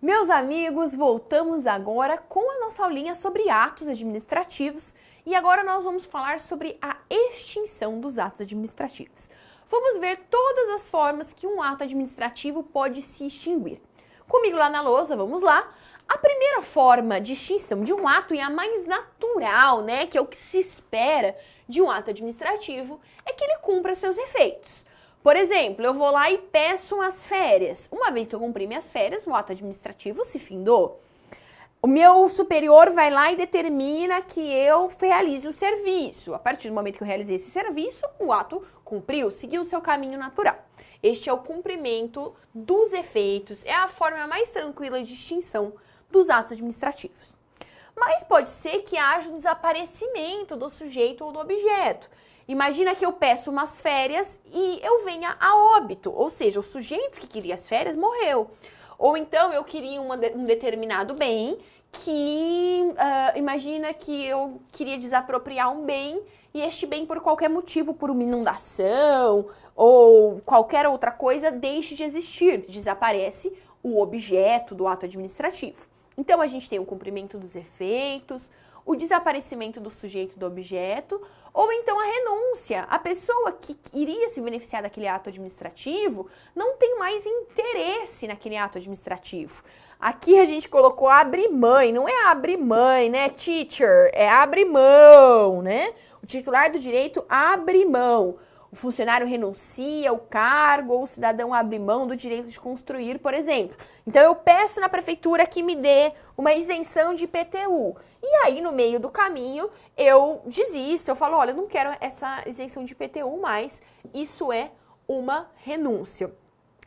Meus amigos, voltamos agora com a nossa aulinha sobre atos administrativos e agora nós vamos falar sobre a extinção dos atos administrativos. Vamos ver todas as formas que um ato administrativo pode se extinguir. Comigo lá na lousa, vamos lá. A primeira forma de extinção de um ato e a mais natural, né, que é o que se espera de um ato administrativo, é que ele cumpra seus efeitos. Por exemplo, eu vou lá e peço as férias. Uma vez que eu cumpri minhas férias, o ato administrativo se findou. O meu superior vai lá e determina que eu realize um serviço. A partir do momento que eu realizei esse serviço, o ato cumpriu, seguiu o seu caminho natural. Este é o cumprimento dos efeitos, é a forma mais tranquila de extinção dos atos administrativos. Mas pode ser que haja um desaparecimento do sujeito ou do objeto. Imagina que eu peço umas férias e eu venha a óbito, ou seja, o sujeito que queria as férias morreu. Ou então eu queria um determinado bem que, imagina que eu queria desapropriar um bem e este bem por qualquer motivo, por uma inundação ou qualquer outra coisa, deixe de existir, desaparece o objeto do ato administrativo. Então a gente tem o cumprimento dos efeitos, o desaparecimento do sujeito do objeto, ou então a renúncia. A pessoa que iria se beneficiar daquele ato administrativo não tem mais interesse naquele ato administrativo. Aqui a gente colocou abrir mãe, não é abrir mãe, né, teacher? É abrir mão, né? O titular do direito abre mão. O funcionário renuncia ao cargo ou o cidadão abre mão do direito de construir, por exemplo. Então eu peço na prefeitura que me dê uma isenção de IPTU. E aí no meio do caminho eu desisto, eu falo, olha, eu não quero essa isenção de IPTU mais. Isso é uma renúncia.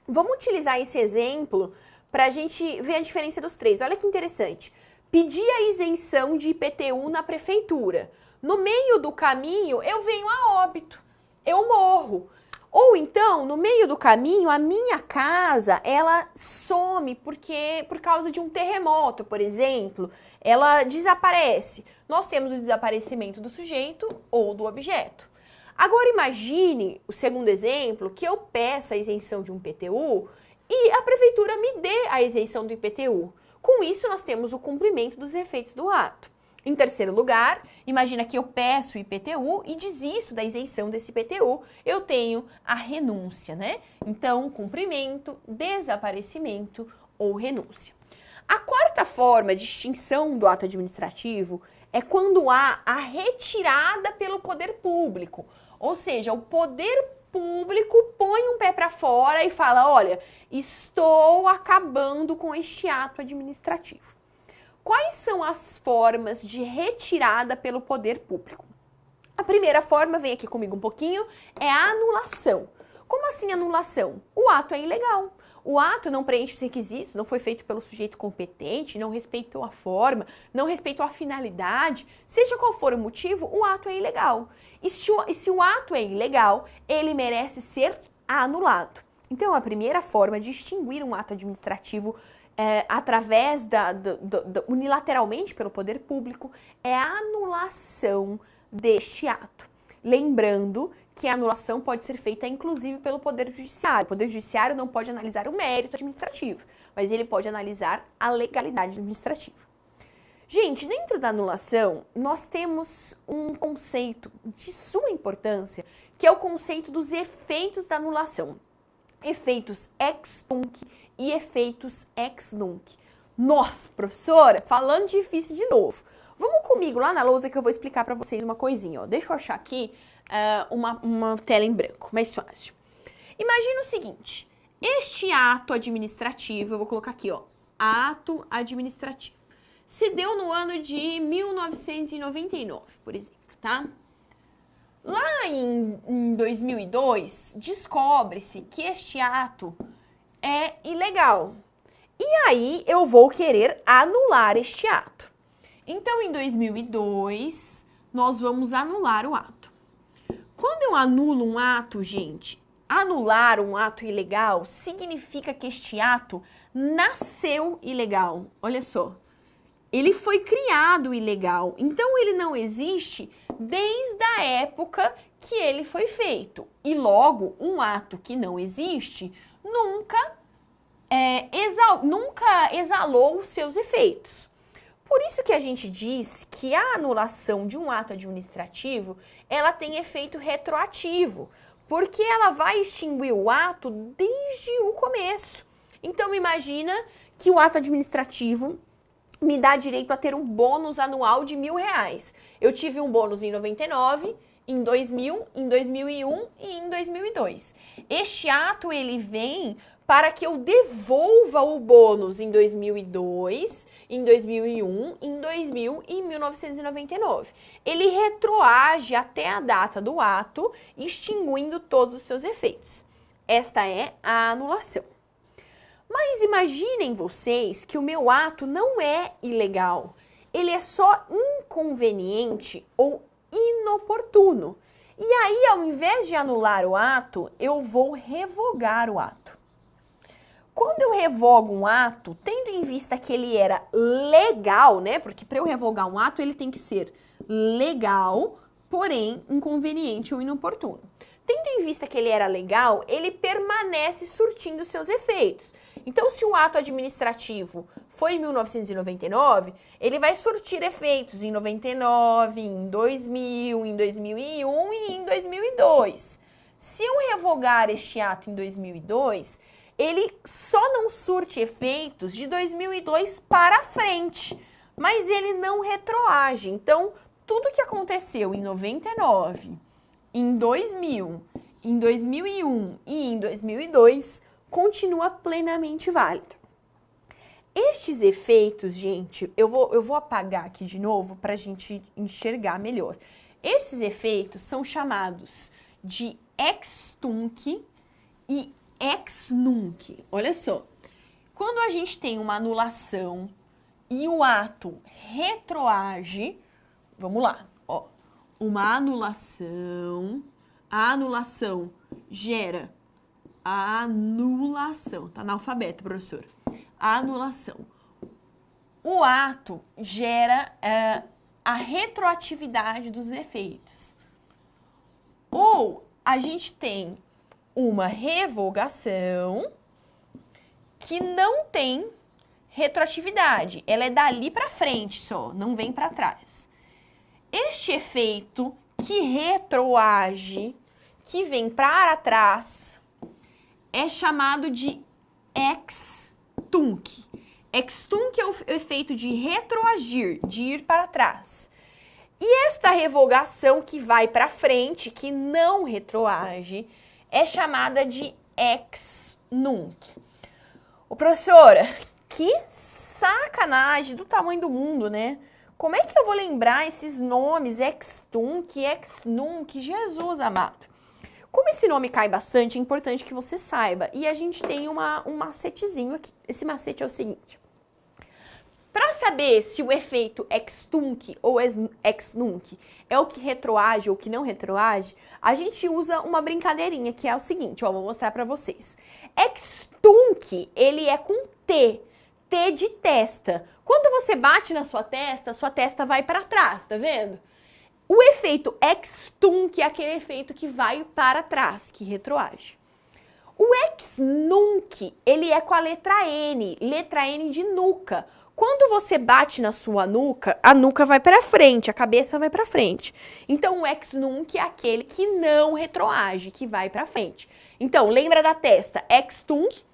Vamos utilizar esse exemplo para a gente ver a diferença dos três. Olha que interessante. Pedir a isenção de IPTU na prefeitura. No meio do caminho eu venho a óbito. Eu morro. Ou então, no meio do caminho, a minha casa, ela some por causa de um terremoto, por exemplo, ela desaparece. Nós temos o desaparecimento do sujeito ou do objeto. Agora imagine, o segundo exemplo, que eu peça a isenção de um IPTU e a prefeitura me dê a isenção do IPTU. Com isso, nós temos o cumprimento dos efeitos do ato. Em terceiro lugar, imagina que eu peço o IPTU e desisto da isenção desse IPTU, eu tenho a renúncia, né? Então, cumprimento, desaparecimento ou renúncia. A quarta forma de extinção do ato administrativo é quando há a retirada pelo poder público, ou seja, o poder público põe um pé para fora e fala, olha, estou acabando com este ato administrativo. Quais são as formas de retirada pelo poder público? A primeira forma, vem aqui comigo um pouquinho, é a anulação. Como assim anulação? O ato é ilegal. O ato não preenche os requisitos, não foi feito pelo sujeito competente, não respeitou a forma, não respeitou a finalidade, seja qual for o motivo, o ato é ilegal. E se o ato é ilegal, ele merece ser anulado. Então, a primeira forma de extinguir um ato administrativo através unilateralmente pelo poder público, é a anulação deste ato. Lembrando que a anulação pode ser feita inclusive pelo Poder Judiciário. O Poder Judiciário não pode analisar o mérito administrativo, mas ele pode analisar a legalidade administrativa. Gente, dentro da anulação, nós temos um conceito de suma importância, que é o conceito dos efeitos da anulação. Efeitos ex tunc e efeitos ex nunc. Nossa, professora, falando difícil de novo. Vamos comigo lá na lousa que eu vou explicar para vocês uma coisinha. Ó. Deixa eu achar aqui uma tela em branco, mais fácil. Imagina o seguinte, este ato administrativo, eu vou colocar aqui, ó, ato administrativo, se deu no ano de 1999, por exemplo, tá? Lá em 2002, descobre-se que este ato é ilegal. E aí eu vou querer anular este ato. Então, em 2002, nós vamos anular o ato. Quando eu anulo um ato, gente, anular um ato ilegal significa que este ato nasceu ilegal. Olha só. Ele foi criado ilegal, então ele não existe desde a época que ele foi feito. E logo, um ato que não existe nunca nunca exalou os seus efeitos. Por isso que a gente diz que a anulação de um ato administrativo, ela tem efeito retroativo, porque ela vai extinguir o ato desde o começo. Então, imagina que o ato administrativo me dá direito a ter um bônus anual de R$1.000. Eu tive um bônus em 99, em 2000, em 2001 e em 2002. Este ato, ele vem para que eu devolva o bônus em 2002, em 2001, em 2000 e em 1999. Ele retroage até a data do ato, extinguindo todos os seus efeitos. Esta é a anulação. Mas imaginem vocês que o meu ato não é ilegal. Ele é só inconveniente ou inoportuno. E aí, ao invés de anular o ato, eu vou revogar o ato. Quando eu revogo um ato, tendo em vista que ele era legal, né? Porque para eu revogar um ato, ele tem que ser legal, porém inconveniente ou inoportuno. Tendo em vista que ele era legal, ele permanece surtindo seus efeitos. Então, se o ato administrativo foi em 1999, ele vai surtir efeitos em 99, em 2000, em 2001 e em 2002. Se eu revogar este ato em 2002, ele só não surte efeitos de 2002 para frente, mas ele não retroage. Então, tudo que aconteceu em 99, em 2000, em 2001 e em 2002 continua plenamente válido. Estes efeitos, gente, eu vou apagar aqui de novo para a gente enxergar melhor. Esses efeitos são chamados de ex tunc e ex nunc. Olha só, quando a gente tem uma anulação e o ato retroage, vamos lá, ó, uma anulação, a anulação gera a anulação, tá analfabeto, professor. A anulação. O ato gera a retroatividade dos efeitos. Ou a gente tem uma revogação que não tem retroatividade. Ela é dali para frente só, não vem para trás. Este efeito que retroage, que vem para trás, é chamado de ex tunc. Ex tunc é o efeito de retroagir, de ir para trás. E esta revogação que vai para frente, que não retroage, é chamada de ex nunc. Ô, professora, que sacanagem do tamanho do mundo, né? Como é que eu vou lembrar esses nomes, ex tunc, ex nunc, Jesus amado? Como esse nome cai bastante, é importante que você saiba. E a gente tem um macetezinho aqui. Esse macete é o seguinte. Para saber se o efeito ex tunc ou ex nunc é o que retroage ou o que não retroage, a gente usa uma brincadeirinha, que é o seguinte, ó, vou mostrar para vocês. Ex tunc, ele é com T. T de testa. Quando você bate na sua testa vai para trás, tá vendo? O efeito ex tunc é aquele efeito que vai para trás, que retroage. O ex nunc, ele é com a letra N de nuca. Quando você bate na sua nuca, a nuca vai para frente, a cabeça vai para frente. Então, o ex nunc é aquele que não retroage, que vai para frente. Então, lembra da testa, ex tunc,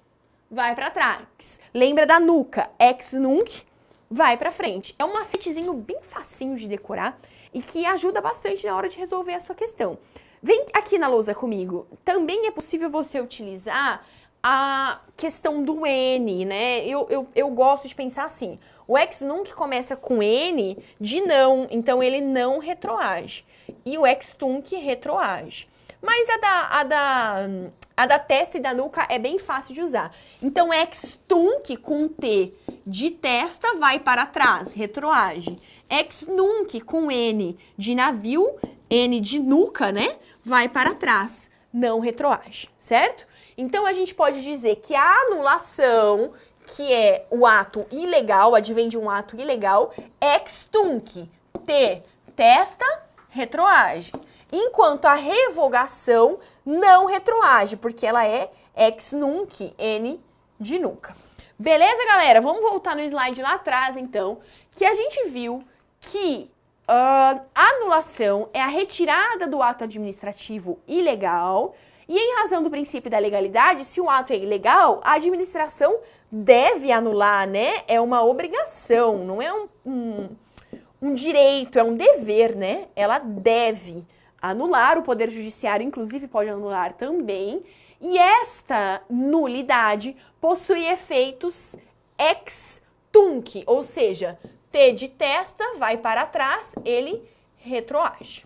vai para trás. Lembra da nuca, ex nunc, vai para frente. É um macetezinho bem facinho de decorar e que ajuda bastante na hora de resolver a sua questão. Vem aqui na lousa comigo. Também é possível você utilizar a questão do N, né? Eu gosto de pensar assim. O ex nunc começa com N de não, então ele não retroage. E o ex tunc retroage. Mas a da testa e da nuca é bem fácil de usar. Então, ex tunc com T de testa vai para trás, retroage. Ex nunc com N de navio, N de nuca, né? Vai para trás, não retroage, certo? Então, a gente pode dizer que a anulação, que é o ato ilegal, advém de um ato ilegal, ex tunc, T, testa, retroage. Enquanto a revogação não retroage, porque ela é ex nunc, N de nunca. Beleza, galera? Vamos voltar no slide lá atrás, então, que a gente viu que anulação é a retirada do ato administrativo ilegal e, em razão do princípio da legalidade, se o ato é ilegal, a administração deve anular, né? É uma obrigação, não é um direito, é um dever, né? Ela deve anular, o Poder Judiciário, inclusive, pode anular também. E esta nulidade possui efeitos ex tunc, ou seja, T de testa vai para trás, ele retroage.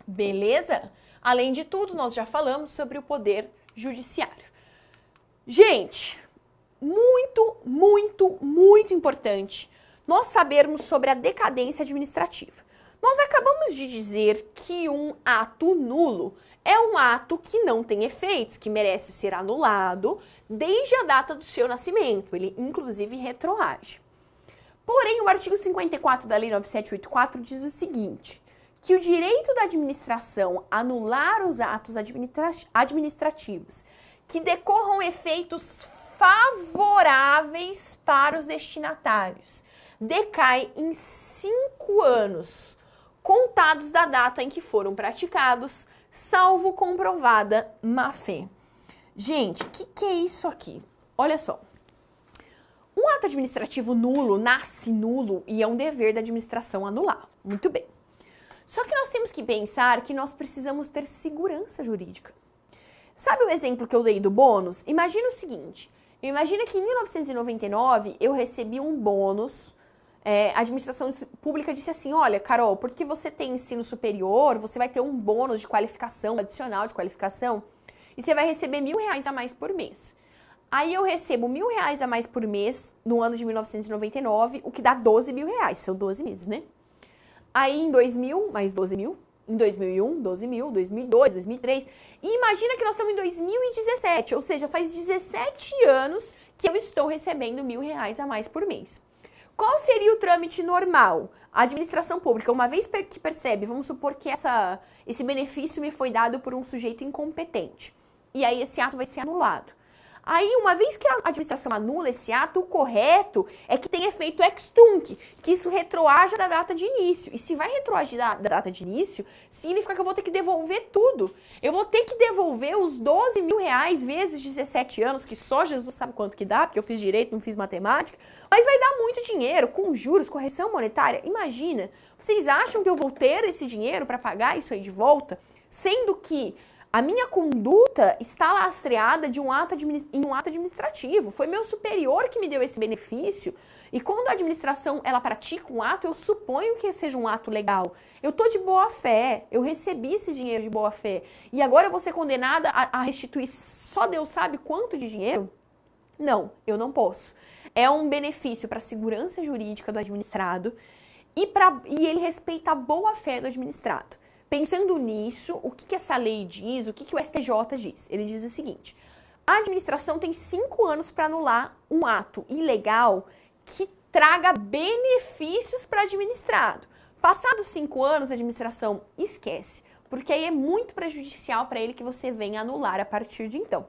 Beleza? Além de tudo, nós já falamos sobre o Poder Judiciário. Gente, muito importante nós sabermos sobre a decadência administrativa. Nós acabamos de dizer que um ato nulo é um ato que não tem efeitos, que merece ser anulado desde a data do seu nascimento. Ele, inclusive, retroage. Porém, o artigo 54 da Lei 9784 diz o seguinte, que o direito da administração a anular os atos administrativos que decorram efeitos favoráveis para os destinatários decai em 5 anos, contados da data em que foram praticados, salvo comprovada má-fé. Gente, o que é isso aqui? Olha só. Um ato administrativo nulo nasce nulo e é um dever da administração anular. Muito bem. Só que nós temos que pensar que nós precisamos ter segurança jurídica. Sabe o exemplo que eu dei do bônus? Imagina o seguinte. Imagina que em 1999 eu recebi um bônus. A administração pública disse assim, olha, Carol, porque você tem ensino superior, você vai ter um bônus de qualificação, adicional de qualificação, e você vai receber R$1.000 a mais por mês. Aí eu recebo R$1.000 a mais por mês no ano de 1999, o que dá R$12.000, são 12 meses, né? Aí em 2000, mais 12 mil, em 2001, 12 mil, 2002, 2003, e imagina que nós estamos em 2017, ou seja, faz 17 anos que eu estou recebendo R$1.000 a mais por mês. Qual seria o trâmite normal? A administração pública, uma vez que percebe, vamos supor que esse benefício me foi dado por um sujeito incompetente. E aí esse ato vai ser anulado. Aí, uma vez que a administração anula esse ato, o correto é que tem efeito ex tunc, que isso retroaja da data de início. E se vai retroagir da data de início, significa que eu vou ter que devolver tudo. Eu vou ter que devolver os R$12.000 vezes 17 anos, que só Jesus sabe quanto que dá, porque eu fiz direito, não fiz matemática. Mas vai dar muito dinheiro, com juros, correção monetária. Imagina, vocês acham que eu vou ter esse dinheiro para pagar isso aí de volta? Sendo que a minha conduta está lastreada em um ato administrativo. Foi meu superior que me deu esse benefício. E quando a administração ela pratica um ato, eu suponho que seja um ato legal. Eu estou de boa fé, eu recebi esse dinheiro de boa fé. E agora eu vou ser condenada a restituir só Deus sabe quanto de dinheiro? Não, eu não posso. É um benefício para a segurança jurídica do administrado e ele respeita a boa fé do administrado. Pensando nisso, o que essa lei diz, o que o STJ diz? Ele diz o seguinte, a administração tem 5 anos para anular um ato ilegal que traga benefícios para o administrado. Passados 5 anos, a administração esquece, porque aí é muito prejudicial para ele que você venha anular a partir de então.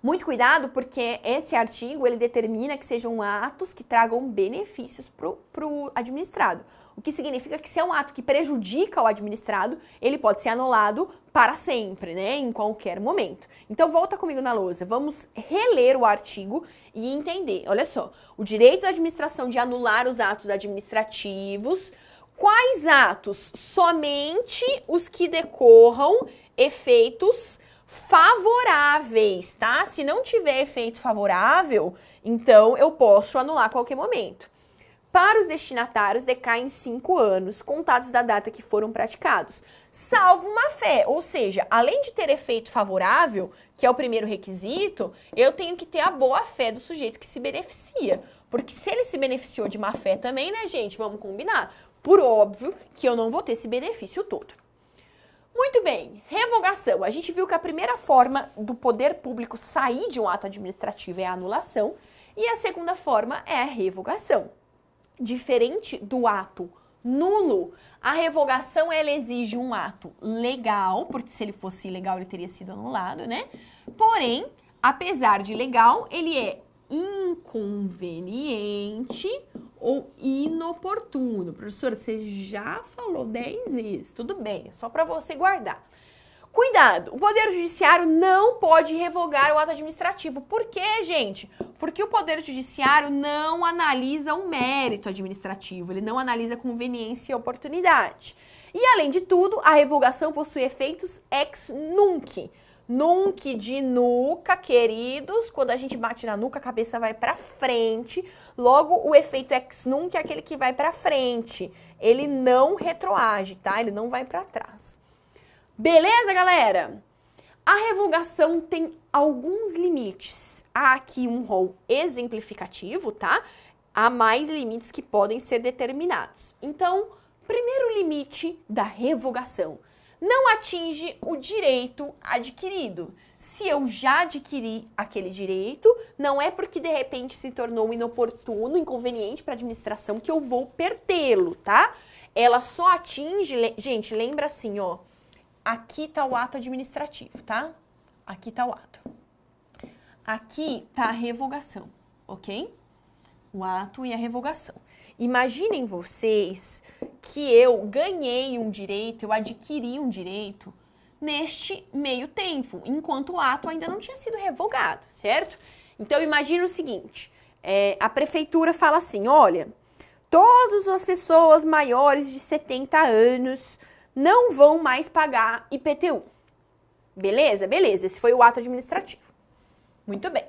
Muito cuidado, porque esse artigo ele determina que sejam atos que tragam benefícios para o administrado. O que significa que se é um ato que prejudica o administrado, ele pode ser anulado para sempre, né? Em qualquer momento. Então, volta comigo na lousa. Vamos reler o artigo e entender. Olha só. O direito da administração de anular os atos administrativos. Quais atos? Somente os que decorram efeitos favoráveis, tá? Se não tiver efeito favorável, então eu posso anular a qualquer momento. Para os destinatários, decai em 5 anos, contados da data que foram praticados, salvo má-fé, ou seja, além de ter efeito favorável, que é o primeiro requisito, eu tenho que ter a boa-fé do sujeito que se beneficia, porque se ele se beneficiou de má-fé também, né, gente, vamos combinar, por óbvio que eu não vou ter esse benefício todo. Muito bem, revogação. A gente viu que a primeira forma do poder público sair de um ato administrativo é a anulação e a segunda forma é a revogação. Diferente do ato nulo, a revogação ela exige um ato legal, porque se ele fosse ilegal ele teria sido anulado, né? Porém, apesar de legal, ele é inconveniente ou inoportuno. Professora, você já falou 10 vezes. Tudo bem, é só para você guardar. Cuidado, o Poder Judiciário não pode revogar o ato administrativo. Por quê, gente? Porque o Poder Judiciário não analisa o mérito administrativo, ele não analisa conveniência e oportunidade. E, além de tudo, a revogação possui efeitos ex nunc. Nunc de nuca, queridos, quando a gente bate na nuca, a cabeça vai pra frente. Logo, o efeito ex nunc é aquele que vai pra frente. Ele não retroage, tá? Ele não vai pra trás. Beleza, galera? A revogação tem alguns limites. Há aqui um rol exemplificativo, tá? Há mais limites que podem ser determinados. Então, primeiro limite da revogação: não atinge o direito adquirido. Se eu já adquiri aquele direito, não é porque de repente se tornou inoportuno, inconveniente para a administração que eu vou perdê-lo, tá? Ela só atinge, gente, lembra assim, ó, aqui tá o ato administrativo, tá? Aqui tá o ato. Aqui tá a revogação, ok? O ato e a revogação. Imaginem vocês que eu ganhei um direito, eu adquiri um direito neste meio tempo, enquanto o ato ainda não tinha sido revogado, certo? Então, imagine o seguinte, a prefeitura fala assim, olha, todas as pessoas maiores de 70 anos não vão mais pagar IPTU. Beleza? Beleza, esse foi o ato administrativo. Muito bem.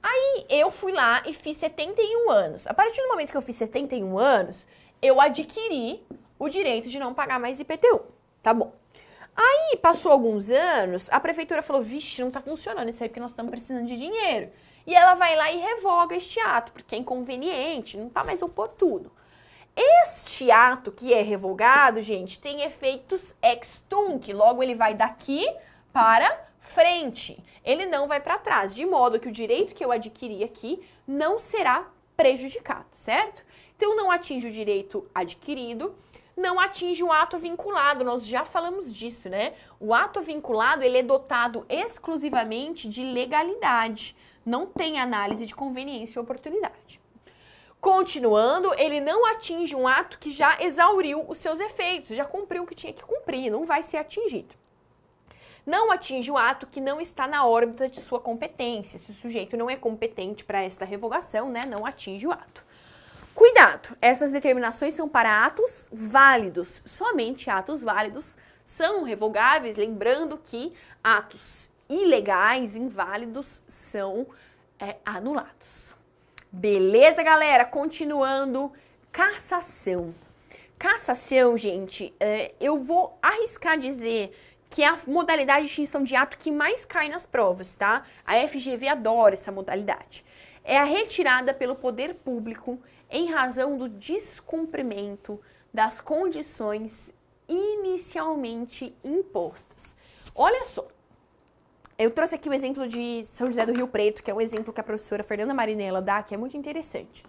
Aí eu fui lá e fiz 71 anos. A partir do momento que eu fiz 71 anos, eu adquiri o direito de não pagar mais IPTU. Tá bom. Aí passou alguns anos, a prefeitura falou, vixe, não tá funcionando isso aí porque nós estamos precisando de dinheiro. E ela vai lá e revoga este ato, porque é inconveniente, não tá mais oportuno. Este ato que é revogado, gente, tem efeitos ex tunc, logo ele vai daqui para frente, ele não vai para trás, de modo que o direito que eu adquiri aqui não será prejudicado, certo? Então, não atinge o direito adquirido, não atinge o ato vinculado, nós já falamos disso, né? O ato vinculado, ele é dotado exclusivamente de legalidade, não tem análise de conveniência e oportunidade. Continuando, ele não atinge um ato que já exauriu os seus efeitos, já cumpriu o que tinha que cumprir, não vai ser atingido. Não atinge o ato que não está na órbita de sua competência. Se o sujeito não é competente para esta revogação, né, não atinge o ato. Cuidado, essas determinações são para atos válidos. Somente atos válidos são revogáveis, lembrando que atos ilegais, inválidos, são anulados. Beleza, galera? Continuando, cassação. Cassação, gente, eu vou arriscar dizer que é a modalidade de extinção de ato que mais cai nas provas, tá? A FGV adora essa modalidade. É a retirada pelo poder público em razão do descumprimento das condições inicialmente impostas. Olha só, eu trouxe aqui o exemplo de São José do Rio Preto, que é um exemplo que a professora Fernanda Marinella dá, que é muito interessante.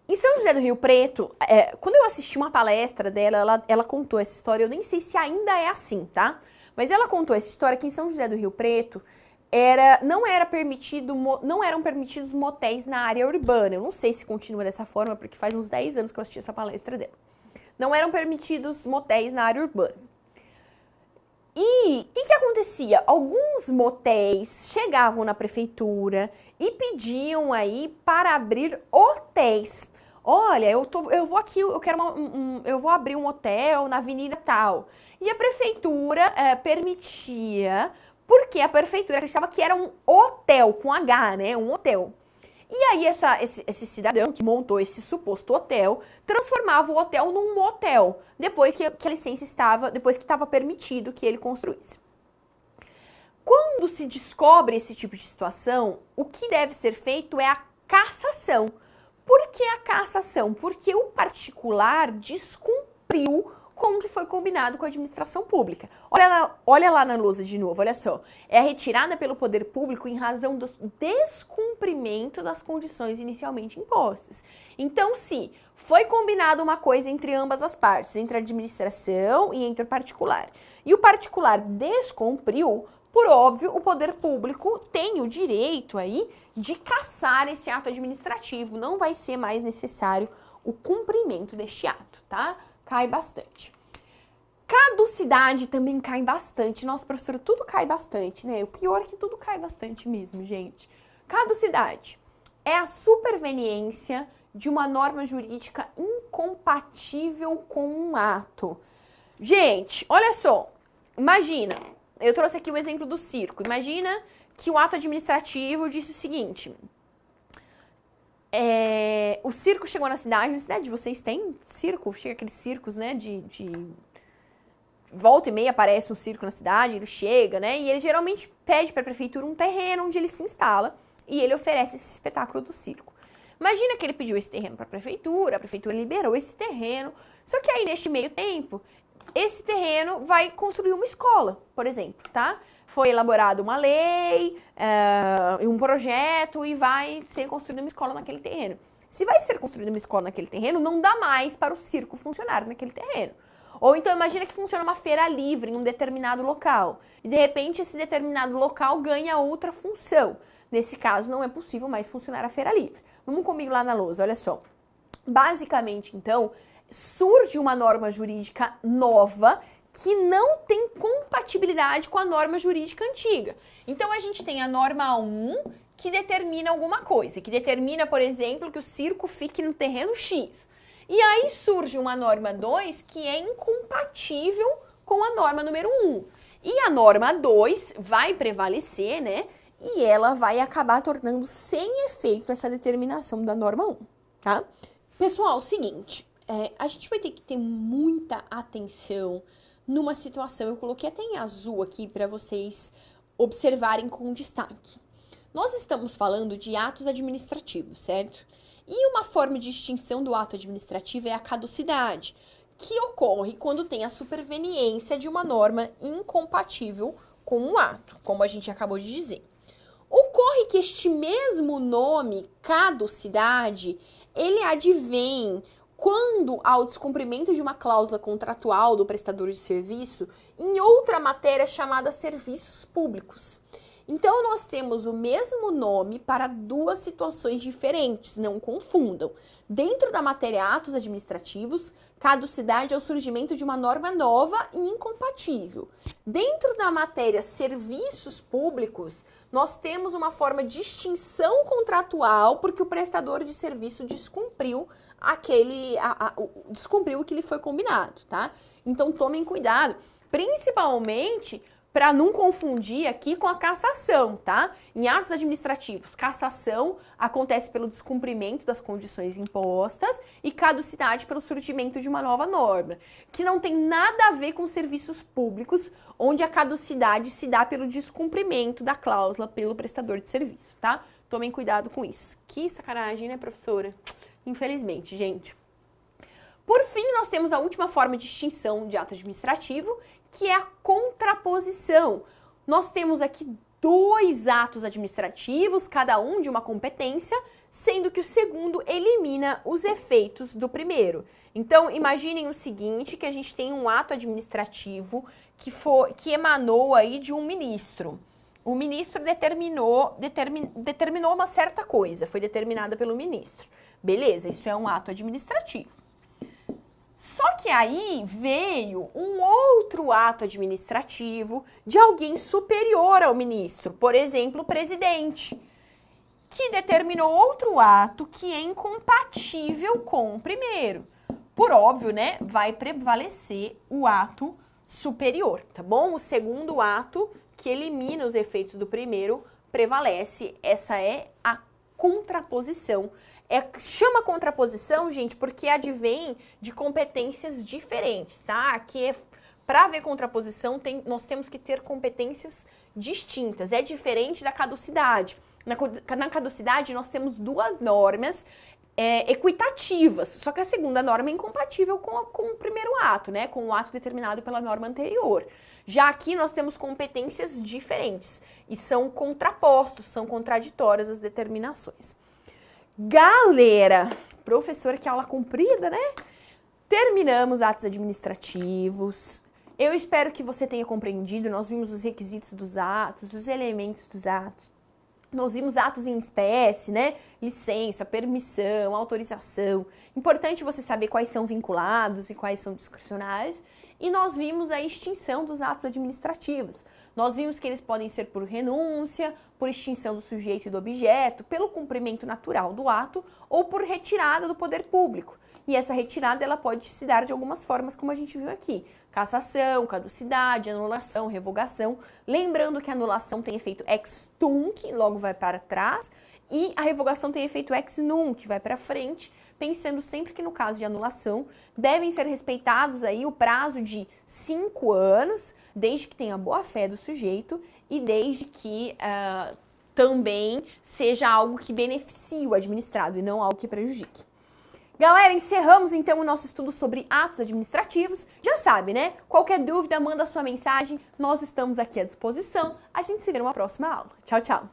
Em São José do Rio Preto, quando eu assisti uma palestra dela, ela contou essa história, eu nem sei se ainda é assim, tá? Mas ela contou essa história que em São José do Rio Preto não eram permitidos motéis na área urbana. Eu não sei se continua dessa forma, porque faz uns 10 anos que eu assisti essa palestra dela. Não eram permitidos motéis na área urbana. E o que acontecia? Alguns motéis chegavam na prefeitura e pediam aí para abrir hotéis. Olha, eu vou aqui, eu vou abrir um hotel na avenida tal. E a prefeitura permitia, porque a prefeitura acreditava que era um hotel, com H, né? Um hotel. E aí esse cidadão que montou esse suposto hotel transformava o hotel num motel, depois que a licença depois que estava permitido que ele construísse. Quando se descobre esse tipo de situação, o que deve ser feito é a cassação. Por que a cassação? Porque o particular descumpriu com o que foi combinado com a administração pública. Olha lá na lousa de novo, olha só. É a retirada pelo poder público em razão do descumprimento das condições inicialmente impostas. Então, se foi combinado uma coisa entre ambas as partes, entre a administração e entre o particular, e o particular descumpriu, Por óbvio, o poder público tem o direito aí de cassar esse ato administrativo. Não vai ser mais necessário o cumprimento deste ato, tá? Cai bastante. Caducidade também cai bastante. Nossa, professora, tudo cai bastante, né? O pior é que tudo cai bastante mesmo, gente. Caducidade é a superveniência de uma norma jurídica incompatível com um ato. Gente, olha só. Imagina, eu trouxe aqui o exemplo do circo. Imagina que o ato administrativo disse o seguinte. O circo chegou na cidade de vocês tem circo? Chega aqueles circos, né, volta e meia aparece um circo na cidade, ele chega, né, e ele geralmente pede para a prefeitura um terreno onde ele se instala e ele oferece esse espetáculo do circo. Imagina que ele pediu esse terreno para a prefeitura liberou esse terreno, só que aí neste meio tempo, esse terreno vai construir uma escola, por exemplo, tá? Foi elaborada uma lei, um projeto e vai ser construída uma escola naquele terreno. Se vai ser construída uma escola naquele terreno, não dá mais para o circo funcionar naquele terreno. Ou então imagina que funciona uma feira livre em um determinado local. E de repente esse determinado local ganha outra função. Nesse caso não é possível mais funcionar a feira livre. Vamos comigo lá na lousa, olha só. Basicamente, então, surge uma norma jurídica nova que não tem compatibilidade com a norma jurídica antiga. Então a gente tem a norma 1 que determina alguma coisa, que determina, por exemplo, que o circo fique no terreno X. E aí surge uma norma 2 que é incompatível com a norma número 1. E a norma 2 vai prevalecer, né? E ela vai acabar tornando sem efeito essa determinação da norma 1, tá? Pessoal, o seguinte, a gente vai ter que ter muita atenção numa situação, eu coloquei até em azul aqui para vocês observarem com destaque. Nós estamos falando de atos administrativos, certo? E uma forma de extinção do ato administrativo é a caducidade, que ocorre quando tem a superveniência de uma norma incompatível com um ato, como a gente acabou de dizer. Ocorre que este mesmo nome, caducidade, ele advém quando há o descumprimento de uma cláusula contratual do prestador de serviço em outra matéria chamada serviços públicos. Então, nós temos o mesmo nome para duas situações diferentes, não confundam. Dentro da matéria atos administrativos, caducidade é o surgimento de uma norma nova e incompatível. Dentro da matéria serviços públicos, nós temos uma forma de extinção contratual porque o prestador de serviço descumpriu descumpriu o que lhe foi combinado, tá? Então, tomem cuidado, principalmente para não confundir aqui com a cassação, tá? Em atos administrativos, cassação acontece pelo descumprimento das condições impostas e caducidade pelo surgimento de uma nova norma, que não tem nada a ver com serviços públicos, onde a caducidade se dá pelo descumprimento da cláusula pelo prestador de serviço, tá? Tomem cuidado com isso. Que sacanagem, né, professora? Infelizmente, gente. Por fim, nós temos a última forma de extinção de ato administrativo, que é a contraposição. Nós temos aqui dois atos administrativos, cada um de uma competência, sendo que o segundo elimina os efeitos do primeiro. Então, imaginem o seguinte, que a gente tem um ato administrativo que emanou aí de um ministro. O ministro determinou uma certa coisa, foi determinada pelo ministro. Beleza, isso é um ato administrativo. Só que aí veio um outro ato administrativo de alguém superior ao ministro, por exemplo, o presidente, que determinou outro ato que é incompatível com o primeiro. Por óbvio, né, vai prevalecer o ato superior, tá bom? O segundo ato, que elimina os efeitos do primeiro, prevalece. Essa é a contraposição. Chama contraposição, gente, porque advém de competências diferentes, tá? Aqui, para ver contraposição, nós temos que ter competências distintas. É diferente da caducidade. Na caducidade, nós temos duas normas equitativas, só que a segunda norma é incompatível com o primeiro ato, né? Com o ato determinado pela norma anterior. Já aqui, nós temos competências diferentes e são contrapostos, são contraditórias as determinações. Galera, professora, que aula comprida, né? Terminamos atos administrativos. Eu espero que você tenha compreendido, nós vimos os requisitos dos atos, os elementos dos atos. Nós vimos atos em espécie, né? Licença, permissão, autorização. Importante você saber quais são vinculados e quais são discricionários. E nós vimos a extinção dos atos administrativos. Nós vimos que eles podem ser por renúncia, por extinção do sujeito e do objeto, pelo cumprimento natural do ato ou por retirada do poder público. E essa retirada ela pode se dar de algumas formas, como a gente viu aqui. Cassação, caducidade, anulação, revogação. Lembrando que a anulação tem efeito ex tunc, logo vai para trás, e a revogação tem efeito ex nunc, vai para frente, pensando sempre que no caso de anulação devem ser respeitados aí o prazo de 5 anos, desde que tenha boa fé do sujeito e desde que também seja algo que beneficie o administrado e não algo que prejudique. Galera, encerramos então o nosso estudo sobre atos administrativos. Já sabe, né? Qualquer dúvida, manda sua mensagem. Nós estamos aqui à disposição. A gente se vê numa próxima aula. Tchau, tchau!